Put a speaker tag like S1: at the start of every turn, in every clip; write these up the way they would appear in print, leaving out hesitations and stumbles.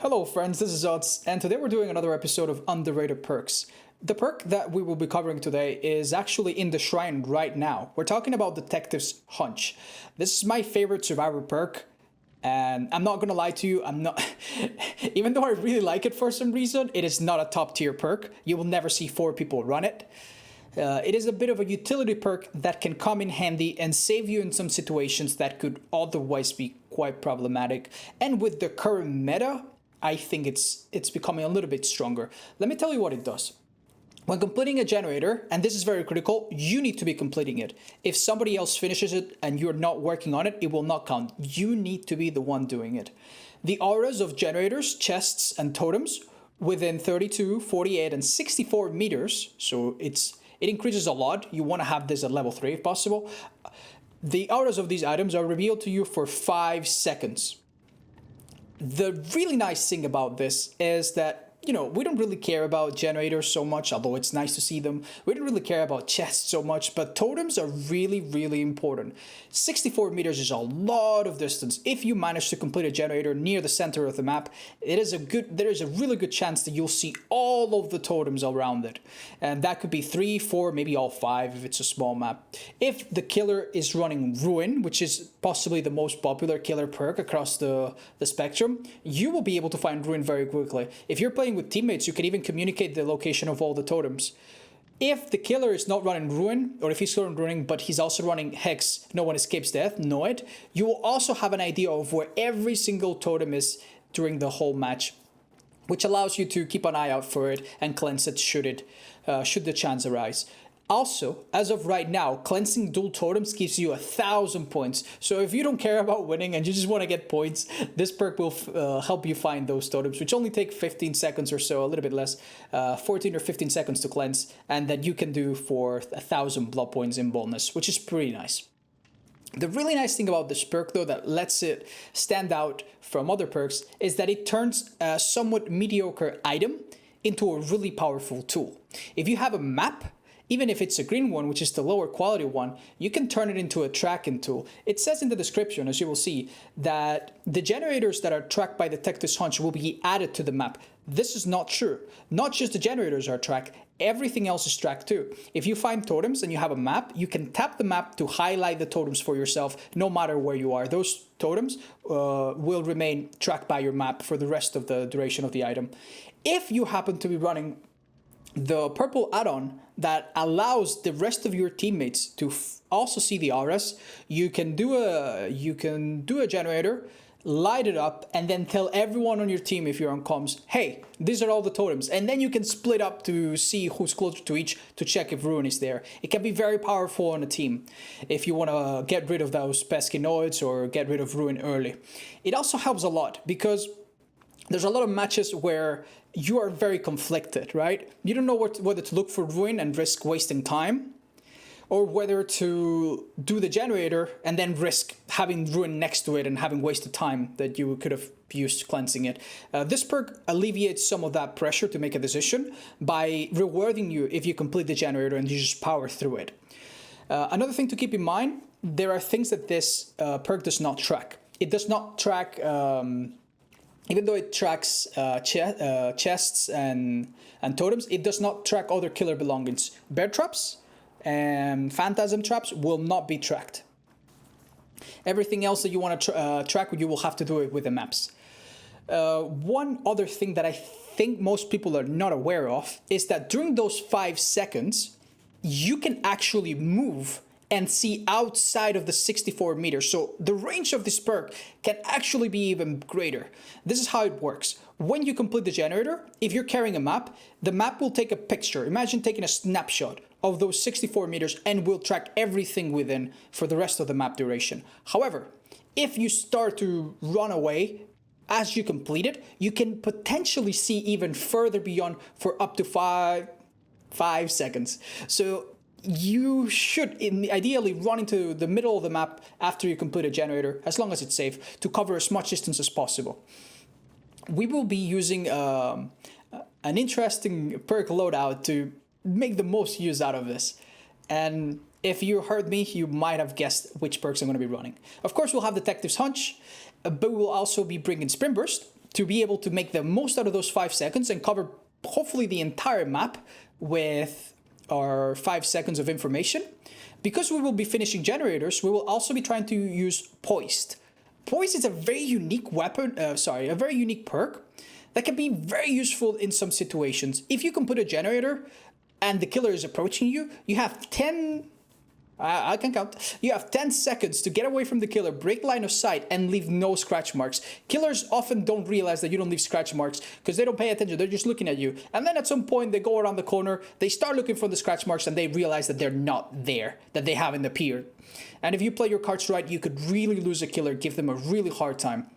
S1: Hello friends, this is Odds, and today we're doing another episode of Underrated Perks. The perk that we will be covering today is actually in the shrine right now. We're talking about Detective's Hunch. This is my favorite survivor perk, and I'm not gonna lie to you, I'm not... even though I really like it for some reason, it is not a top tier perk. You will never see 4 people run it. It is a bit of a utility perk that can come in handy and save you in some situations that could otherwise be quite problematic. And with the current meta, I think it's becoming a little bit stronger. Let me tell you what it does. When completing a generator, and this is very critical, you need to be completing it. If somebody else finishes it and you're not working on it, it will not count. You need to be the one doing it. The auras of generators, chests, and totems within 32, 48, and 64 meters, so it increases a lot. You want to have this at level 3 if possible. The auras of these items are revealed to you for 5 seconds. The really nice thing about this is that, we don't really care about generators so much, although it's nice to see them. We don't really care about chests so much, but totems are really, really important. 64 meters is a lot of distance. If you manage to complete a generator near the center of the map, there is a really good chance that you'll see all of the totems around it. And that could be 3, 4, maybe all 5 if it's a small map. If the killer is running Ruin, which is possibly the most popular killer perk across the spectrum, you will be able to find Ruin very quickly. If you're playing with teammates, you can even communicate the location of all the totems. If the killer is not running Ruin, or if he's running but he's also running Hex, no one escapes death, know it, you will also have an idea of where every single totem is during the whole match, which allows you to keep an eye out for it and cleanse it should the chance arise. Also, as of right now, cleansing dual totems gives you 1,000 points. So if you don't care about winning and you just want to get points, this perk will help you find those totems, which only take 15 seconds or so, a little bit less, 14 or 15 seconds to cleanse, and that you can do for 1,000 blood points in bonus, which is pretty nice. The really nice thing about this perk, though, that lets it stand out from other perks, is that it turns a somewhat mediocre item into a really powerful tool. If you have a map, even if it's a green one, which is the lower quality one, you can turn it into a tracking tool. It says in the description, as you will see, that the generators that are tracked by Detective's Hunch will be added to the map. This is not true. Not just the generators are tracked, everything else is tracked too. If you find totems and you have a map, you can tap the map to highlight the totems for yourself, no matter where you are. Those totems will remain tracked by your map for the rest of the duration of the item. If you happen to be running the purple add-on that allows the rest of your teammates to also see the auras, you can do a generator, light it up, and then tell everyone on your team, if you're on comms, hey, these are all the totems, and then you can split up to see who's closer to each to check if Ruin is there. It can be very powerful on a team if you want to get rid of those pesky noids or get rid of Ruin early. It also helps a lot because there's a lot of matches where you are very conflicted, right? You don't know whether to look for Ruin and risk wasting time, or whether to do the generator and then risk having Ruin next to it and having wasted time that you could have used cleansing it. This perk alleviates some of that pressure to make a decision by rewarding you if you complete the generator and you just power through it. Another thing to keep in mind, there are things that this perk does not track. It does not track... even though it tracks chests and totems, it does not track other killer belongings. Bear traps and phantasm traps will not be tracked. Everything else that you want to track, you will have to do it with the maps. One other thing that I think most people are not aware of is that during those 5 seconds, you can actually move and see outside of the 64 meters. So the range of this perk can actually be even greater. This is how it works. When you complete the generator, if you're carrying a map, the map will take a picture. Imagine taking a snapshot of those 64 meters and will track everything within for the rest of the map duration. However, if you start to run away as you complete it, you can potentially see even further beyond for up to 5 seconds. So you should ideally run into the middle of the map after you complete a generator, as long as it's safe, to cover as much distance as possible. We will be using an interesting perk loadout to make the most use out of this. And if you heard me, you might have guessed which perks I'm going to be running. Of course, we'll have Detective's Hunch, but we'll also be bringing Sprint Burst to be able to make the most out of those 5 seconds and cover hopefully the entire map with our 5 seconds of information. Because we will be finishing generators, we will also be trying to use Poised. Poised is a very unique weapon, a very unique perk that can be very useful in some situations. If you can put a generator and the killer is approaching you, you have 10... I can count. You have 10 seconds to get away from the killer, break line of sight, and leave no scratch marks. Killers often don't realize that you don't leave scratch marks because they don't pay attention. They're just looking at you. And then at some point, they go around the corner, they start looking for the scratch marks, and they realize that they're not there, that they haven't appeared. And if you play your cards right, you could really lose a killer, give them a really hard time.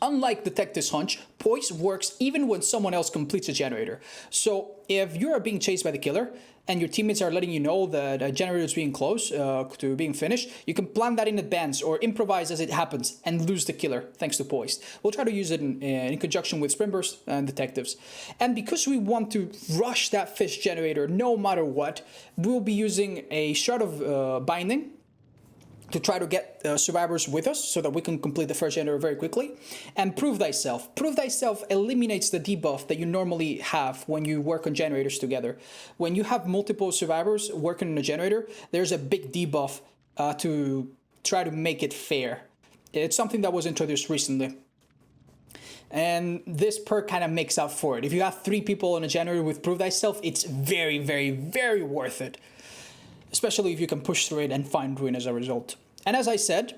S1: Unlike Detective's Hunch, Poise works even when someone else completes a generator. So if you are being chased by the killer and your teammates are letting you know that a generator is being close to being finished, you can plan that in advance or improvise as it happens and lose the killer thanks to Poised. We'll try to use it in conjunction with Springburst and Detectives. And because we want to rush that fish generator no matter what, we'll be using a shard of binding to try to get survivors with us so that we can complete the first generator very quickly. And Prove Thyself. Prove Thyself eliminates the debuff that you normally have when you work on generators together. When you have multiple survivors working on a generator, there's a big debuff to try to make it fair. It's something that was introduced recently. And this perk kind of makes up for it. If you have 3 people on a generator with Prove Thyself, it's very, very, very worth it. Especially if you can push through it and find ruin as a result. And as I said,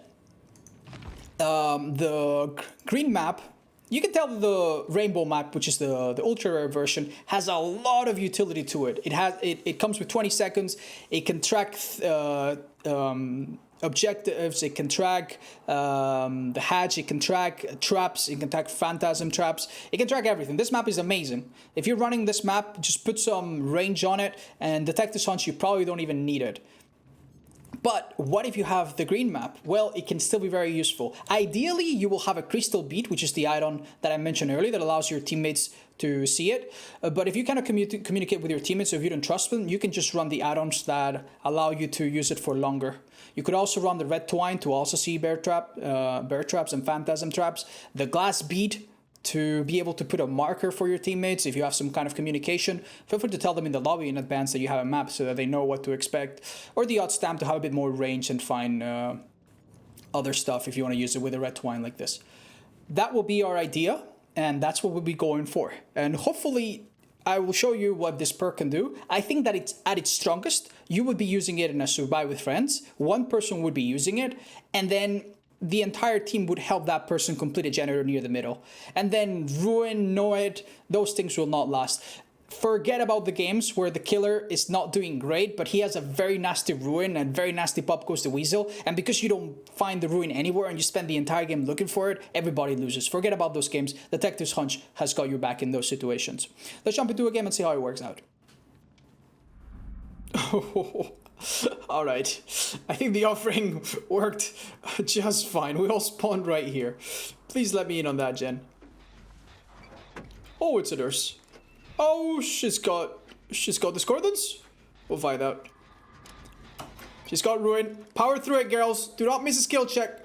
S1: the green map, you can tell the rainbow map, which is the ultra rare version, has a lot of utility to it. It comes with 20 seconds. It can track objectives. It can track the hatch. It can track traps. It can track phantasm traps. It can track everything. This map is amazing. If you're running this map, just put some range on it, and Detective's Hunch, you probably don't even need it. But what if you have the green map? Well, it can still be very useful. Ideally, you will have a crystal bead, which is the item that I mentioned earlier that allows your teammates to see it. But if you cannot communicate with your teammates, so if you don't trust them, you can just run the add-ons that allow you to use it for longer. You could also run the red twine to also see bear traps and phantasm traps. The glass bead to be able to put a marker for your teammates if you have some kind of communication. Feel free to tell them in the lobby in advance that you have a map so that they know what to expect. Or the odd stamp to have a bit more range and find other stuff if you want to use it with a red twine like this. That will be our idea, and that's what we'll be going for. And hopefully I will show you what this perk can do. I think that it's at its strongest. You would be using it in a survive with friends. One person would be using it, and then the entire team would help that person complete a generator near the middle. And then ruin, know it, those things will not last. Forget about the games where the killer is not doing great, but he has a very nasty ruin and very nasty pop goes the weasel. And because you don't find the ruin anywhere and you spend the entire game looking for it, everybody loses. Forget about those games. Detective's Hunch has got your back in those situations. Let's jump into a game and see how it works out. Alright, I think the offering worked just fine. We all spawned right here. Please let me in on that, Jen. Oh, it's a nurse. Oh, she's got discordance? We'll find out. She's got ruin. Power through it, girls. Do not miss a skill check.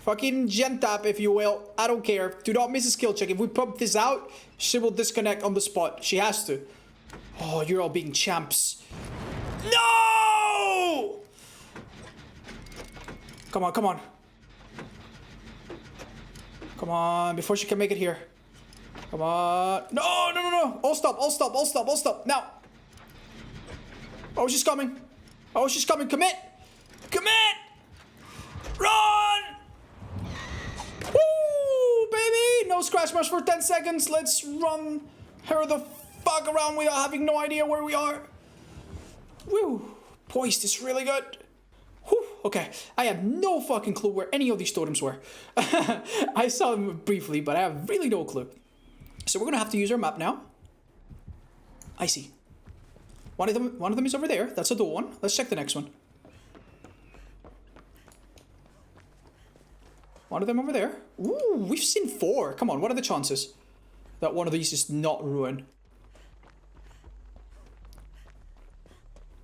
S1: Fucking gen tap, if you will. I don't care. Do not miss a skill check. If we pump this out, she will disconnect on the spot. She has to. Oh, you're all being champs. No! Come on, come on. Come on, before she can make it here. Come on. No, no, no, no. All stop, all stop, all stop, all stop. Now. Oh, she's coming. Oh, she's coming. Commit. Commit. Run. Woo, baby. No scratch marks for 10 seconds. Let's run her the fuck around without having no idea where we are. Woo. Poised is really good. Whew. Okay, I have no fucking clue where any of these totems were. I saw them briefly, but I have really no clue. So we're gonna have to use our map now. I see. One of them is over there. That's a door one. Let's check the next one. One of them over there. Ooh, we've seen 4. Come on, what are the chances that one of these is not ruined?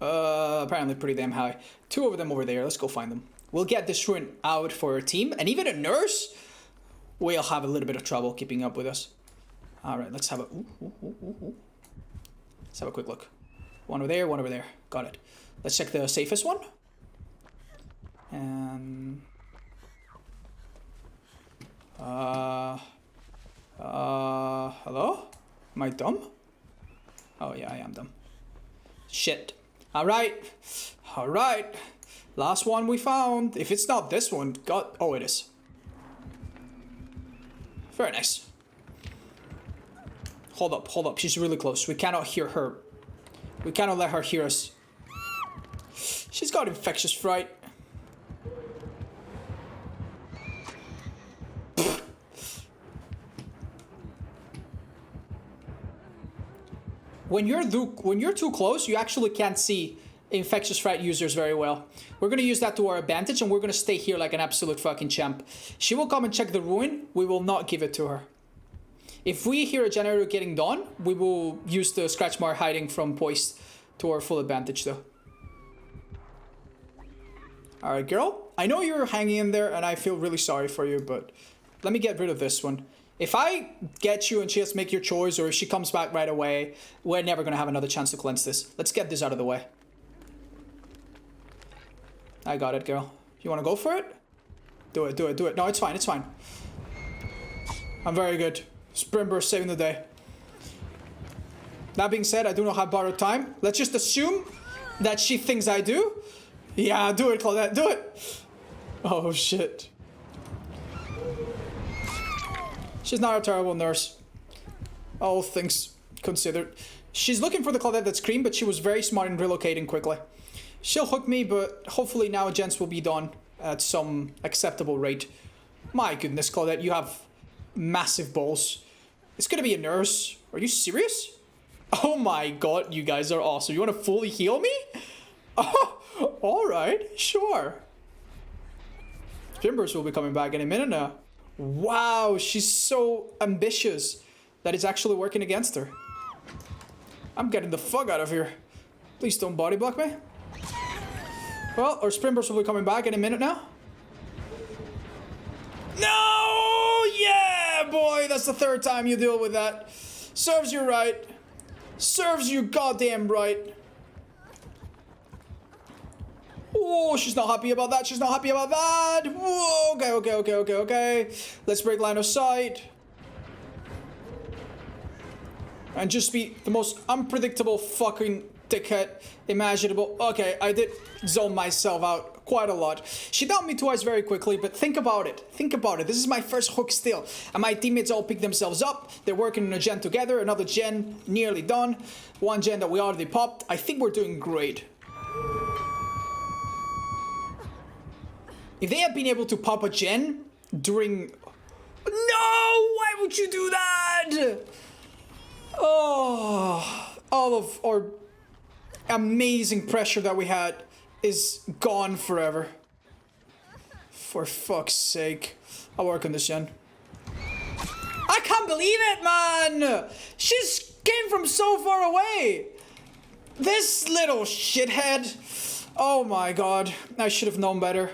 S1: Apparently pretty damn high. 2 of them over there. Let's go find them. We'll get this ruin out for our team. And even a nurse? we'll have a little bit of trouble keeping up with us. All right, let's have a... Let's have a quick look. One over there, one over there. Got it. Let's check the safest one. And... hello? Am I dumb? Oh yeah, I am dumb. Shit. Alright. Alright. Last one we found. If it's not this one, God... Oh, it is. Very nice. Hold up, hold up. She's really close. We cannot hear her. We cannot let her hear us. She's got infectious fright. When you're too close, you actually can't see infectious fright users very well. We're gonna use that to our advantage, and we're gonna stay here like an absolute fucking champ. She will come and check the ruin. We will not give it to her. If we hear a generator getting done, we will use the scratch mark hiding from Poist to our full advantage, though. All right, girl. I know you're hanging in there, and I feel really sorry for you, but let me get rid of this one. If I get you and she has to make your choice, or if she comes back right away, we're never going to have another chance to cleanse this. Let's get this out of the way. I got it, girl. You want to go for it? Do it, do it, do it. No, it's fine, it's fine. I'm very good. Sprint burst saving the day. That being said, I do not have borrowed time. Let's just assume that she thinks I do. Yeah, do it, Claudette, do it. Oh, shit. She's not a terrible nurse. All things considered. She's looking for the Claudette that screamed, but she was very smart in relocating quickly. She'll hook me, but hopefully now gens will be done at some acceptable rate. My goodness, Claudette, you have massive balls. It's gonna be a nurse. Are you serious? Oh my god, you guys are awesome. You wanna fully heal me? Oh, alright, sure. Timbers will be coming back in a minute now. Wow, she's so ambitious that it's actually working against her. I'm getting the fuck out of here. Please don't body block me. Well, our sprinters will be coming back in a minute now. No! Yeah, boy, that's the third time you deal with that. Serves you right. Serves you goddamn right. Oh, she's not happy about that. She's not happy about that. Whoa, okay. Let's break line of sight. And just be the most unpredictable fucking dickhead imaginable. Okay, I did zone myself out quite a lot. She downed me twice very quickly, but think about it. Think about it. This is my first hook still. And my teammates all pick themselves up. They're working on a gen together. Another gen nearly done. One gen that we already popped. I think we're doing great. If they had been able to pop a gen during... No! Why would you do that? Oh, all of our amazing pressure that we had is gone forever. For fuck's sake. I'll work on this gen. I can't believe it, man! She's came from so far away! This little shithead. Oh my god. I should have known better.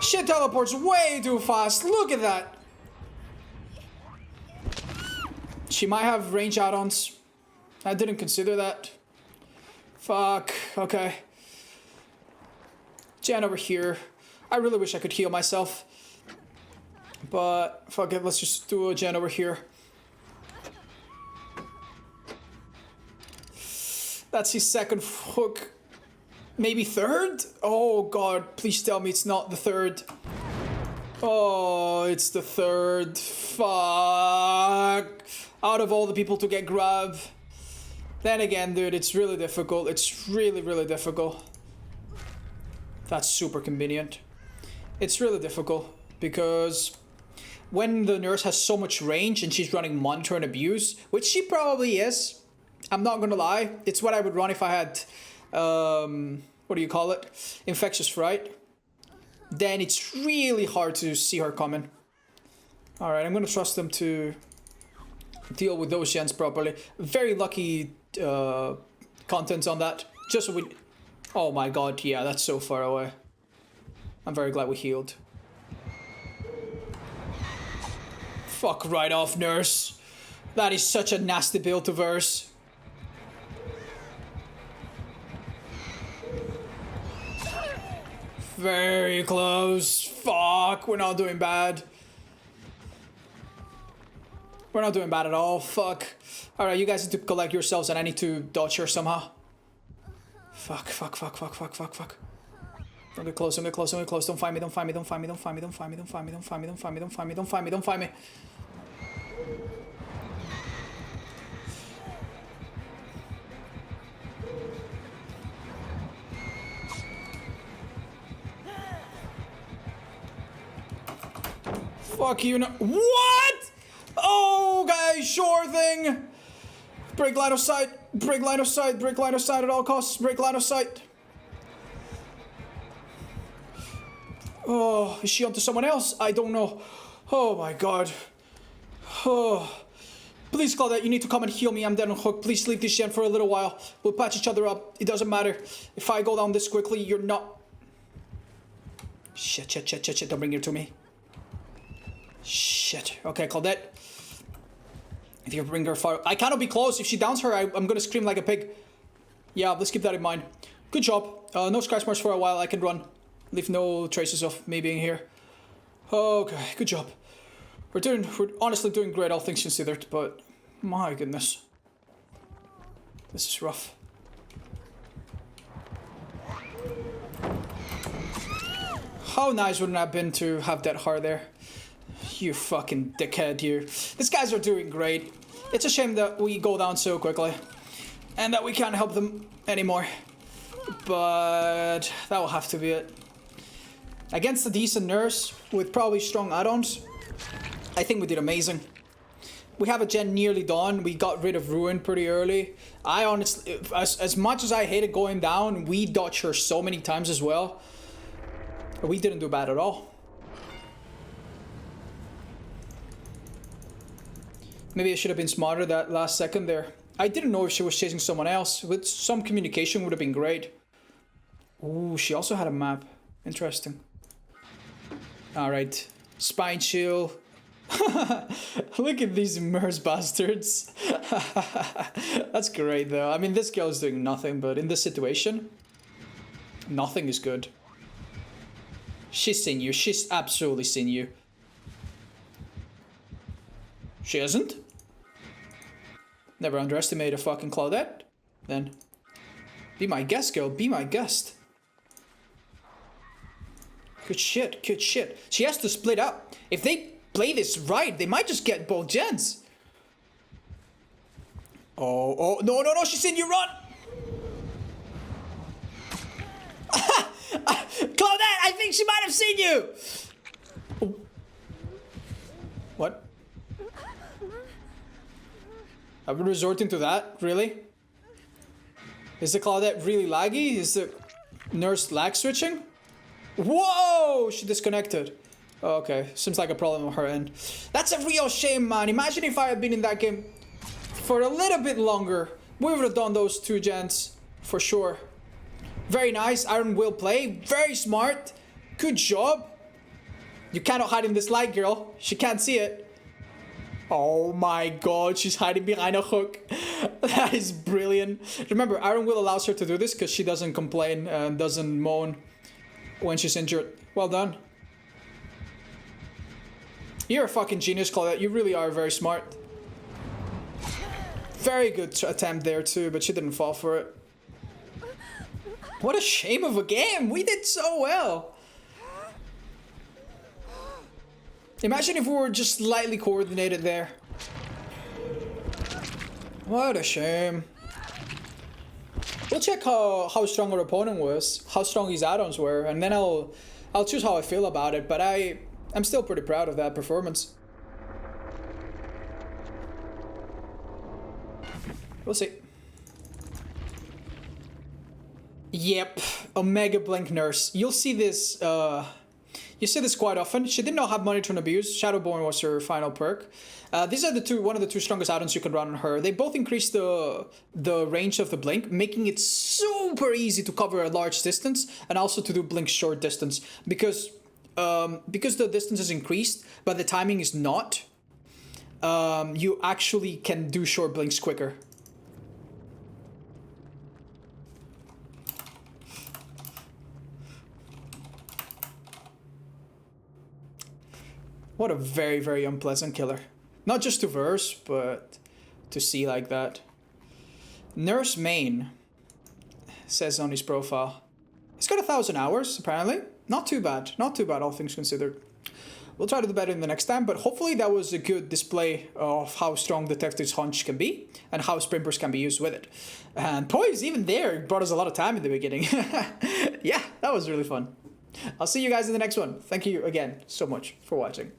S1: Shit teleports way too fast. Look at that. She might have range add-ons. I didn't consider that. Fuck. Okay. Jan over here. I really wish I could heal myself. But fuck it. Let's just do a Jan over here. That's his second hook. Maybe third? Oh god, please tell me it's not the third. Oh, it's the third. Fuck. Out of all the people to get grabbed. Then again, dude, it's really difficult. It's really, really difficult. That's super convenient. It's really difficult because when the nurse has so much range and she's running monitor and abuse, which she probably is, I'm not gonna lie, it's what I would run if I had what do you call it? Infectious fright. Then it's really hard to see her coming. Alright, I'm gonna trust them to deal with those gens properly. Very lucky contents on that. Just so we... Oh my god, yeah, that's so far away. I'm very glad we healed. Fuck right off, nurse. That is such a nasty build to verse. Very close. Fuck, we're not doing bad. We're not doing bad at all. Fuck. Alright, you guys need to collect yourselves and I need to dodge her somehow. Fuck. Don't get close, don't get close, don't get close. Don't find me, don't find me, don't find me, don't find me, don't find me, don't find me, don't find me, don't find me, don't find me, don't find me, don't find me. Fuck you, no. What? Oh, okay, sure thing. Break line of sight, break line of sight, break line of sight at all costs, break line of sight. Oh, is she onto someone else? I don't know. Oh my god. Oh. Please, Claudette, you need to come and heal me. I'm dead on hook. Please leave this gen for a little while. We'll patch each other up. It doesn't matter. If I go down this quickly, you're not... Shit. Don't bring her to me. Shit. Okay, Claudette. If you bring her far... I cannot be close. If she downs her, I'm gonna scream like a pig. Yeah, let's keep that in mind. Good job. No scratch marks for a while. I can run. Leave no traces of me being here. Okay, good job. We're honestly doing great, all things considered, but my goodness. This is rough. How nice wouldn't it have been to have that heart there? You fucking dickhead, you. These guys are doing great. It's a shame that we go down so quickly. And that we can't help them anymore. But that will have to be it. Against a decent nurse with probably strong add-ons, I think we did amazing. We have a gen nearly done. We got rid of Ruin pretty early. I honestly, as much as I hated going down, we dodged her so many times as well. We didn't do bad at all. Maybe I should have been smarter that last second there. I didn't know if she was chasing someone else. With some communication would have been great. Ooh, she also had a map. Interesting. Alright. Spine chill. Look at these immerse bastards. That's great though. I mean, this girl is doing nothing, but in this situation, nothing is good. She's seen you. She's absolutely seen you. She hasn't? Never underestimate a fucking Claudette. Then. Be my guest, girl. Be my guest. Good shit. Good shit. She has to split up. If they play this right, they might just get both gens. Oh, no, she's seen you, run! Claudette, I think she might have seen you! Oh. What? Are we resorting to that? Really? Is the Claudette really laggy? Is the nurse lag switching? Whoa! She disconnected. Okay, seems like a problem on her end. That's a real shame, man. Imagine if I had been in that game for a little bit longer. We would have done those two gens for sure. Very nice. Iron will play. Very smart. Good job. You cannot hide in this light, girl. She can't see it. Oh my god, she's hiding behind a hook. That is brilliant. Remember, Iron Will allows her to do this because she doesn't complain and doesn't moan when she's injured. Well done. You're a fucking genius, Claudette. You really are very smart. Very good attempt there too, but she didn't fall for it. What a shame of a game. We did so well. Imagine if we were just slightly coordinated there. What a shame. We'll check how strong our opponent was, how strong his add-ons were, and then I'll choose how I feel about it, but I'm still pretty proud of that performance. We'll see. Yep, Omega Blink Nurse. You'll see this you see this quite often. She did not have Monitor and Abuse. Shadowborn was her final perk. These are one of the two strongest add-ons you can run on her. They both increase the range of the blink, making it super easy to cover a large distance and also to do blink short distance. Because the distance is increased, but the timing is not. you actually can do short blinks quicker. What a very, very unpleasant killer. Not just to verse, but to see like that. Nurse Main says on his profile. He's got 1,000 hours, apparently. Not too bad. Not too bad, all things considered. We'll try to do better in the next time, but hopefully that was a good display of how strong Detective's Hunch can be and how Sprimpers can be used with it. And Poise, even there, brought us a lot of time in the beginning. Yeah, that was really fun. I'll see you guys in the next one. Thank you again so much for watching.